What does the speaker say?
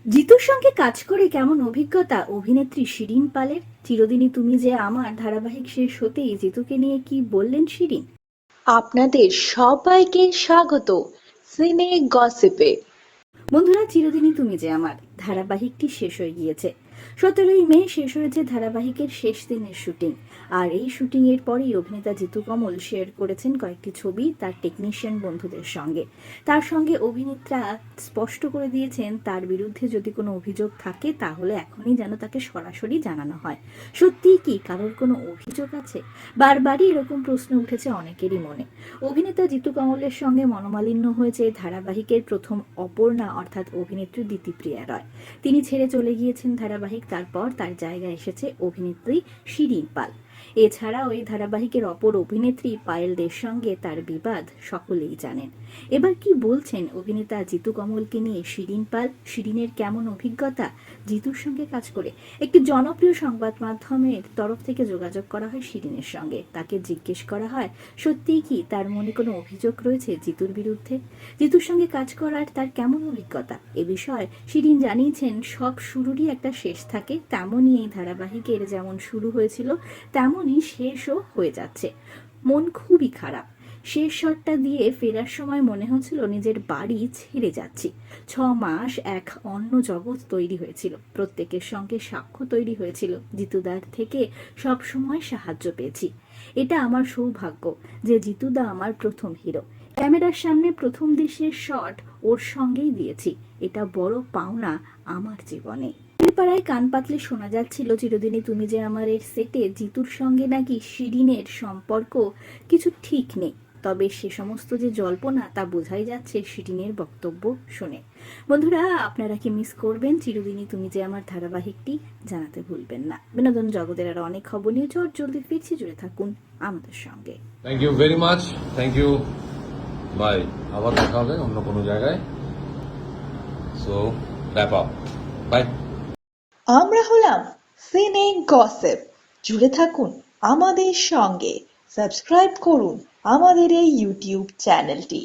জিতুর সঙ্গে কাজ করে কেমন অভিজ্ঞতা অভিনেত্রী শিরিন পালের? চিরদিনই তুমি যে আমার ধারাবাহিক শেষ হতেই জিতুকে নিয়ে কি বললেন শিরিন? আপনাদের সবাইকে স্বাগত সিনে গসিপে। বন্ধুরা, চিরদিনই তুমি যে আমার ধারাবাহিকটি শেষ হয়ে গিয়েছে। 17ই মে শেষ হয়েছে ধারাবাহিকের শেষ দিনের শুটিং। আর এই শুটিং এর পরেই অভিনেতা জিতু কমল শেয়ার করেছেন কয়েকটি ছবি তার টেকনিশিয়ান বন্ধুদের সঙ্গে। তার সঙ্গে অভিনেত্রা স্পষ্ট করে দিয়েছেন তার বিরুদ্ধে যদি কোনো অভিযোগ থাকে তাহলে এখনই যেন তাকে সরাসরি জানানো হয়। সত্যিই কি কারোর কোনো অভিযোগ আছে? বারবারই এরকম প্রশ্ন উঠেছে অনেকেরই মনে। অভিনেতা জিতু কমলের সঙ্গে মনোমালিন্য হয়েছে ধারাবাহিকের প্রথম অপর্ণা অর্থাৎ অভিনেত্রী দিতিপ্রিয়া রয়। তিনি ছেড়ে চলে গিয়েছেন ধারাবাহিক, তারপর তার জায়গায় এসেছে অভিনেত্রী শিরিন পাল। এছাড়াও এই ধারাবাহিকের অপর অভিনেত্রী পায়েল দের সঙ্গে তার বিবাদ সকলেই জানেন। এবার কি বলছেন অভিনেতা জিতু কমলকে নিয়ে শিরিন পাল? শিরিনের কেমন অভিজ্ঞতা জিতুর সঙ্গে কাজ করে? একটি জনপ্রিয় সংবাদ মাধ্যমের তরফ থেকে যোগাযোগ করা হয় শিরিনের সঙ্গে। তাকে জিজ্ঞেস করা হয় সত্যিই কি তার মনে কোনো অভিযোগ রয়েছে জিতুর বিরুদ্ধে, জিতুর সঙ্গে কাজ করার তার কেমন অভিজ্ঞতা। এ বিষয়ে শিরিন জানিয়েছেন সব শুরুরই একটা শেষ থাকে, তেমনই এই ধারাবাহিকের যেমন শুরু হয়েছিল তেমনই শেষও হয়ে যাচ্ছে। মন খুবই খারাপ। শেষ শটটা দিয়ে ফেরার সময় মনে হচ্ছিল নিজের বাড়ি ছেড়ে যাচ্ছি। 6 মাস এক অন্য জগৎ তৈরি হয়েছিল, প্রত্যেকের সঙ্গে সাক্ষ্য তৈরি হয়েছিল, জিতুদার থেকে সব সময় সাহায্য পেয়েছি। এটা আমার সৌভাগ্য যে জিতুদা আমার প্রথম হিরো। ক্যামেরার সামনে প্রথম দেশের শট ওর সঙ্গেই দিয়েছি, এটা বড় পাওনা আমার জীবনে। পাড়ায় কান পাতলে শোনা যাচ্ছিল চিরদিনই তুমি যে আমার এর সেটে জিতুর সঙ্গে নাকি শিরিনের সম্পর্ক কিছু ঠিক নেই। তবে সে সমস্ত যে জল্পনা তা বোঝাই যাচ্ছে শিরিনের বক্তব্য শুনে। বন্ধুরা, আপনারা কি মিস করবেন চিরদিনই তুমি যে আমার ধারাবাহিকটি? জানাতে ভুলবেন না। বিনোদন জগতের আর অনেক খবর নিয়ে জলদি ফিরছি, জুড়ে থাকুন আমাদের সঙ্গে। Thank you very much, thank you. Bye, আবার দেখা হবে অন্য কোনো জায়গায়। So wrap up, bye. আমরা হলাম সিনে গসিপ। জুড়ে থাকুন আমাদের সঙ্গে, সাবস্ক্রাইব করুন আমাদের এই ইউটিউব চ্যানেলটি।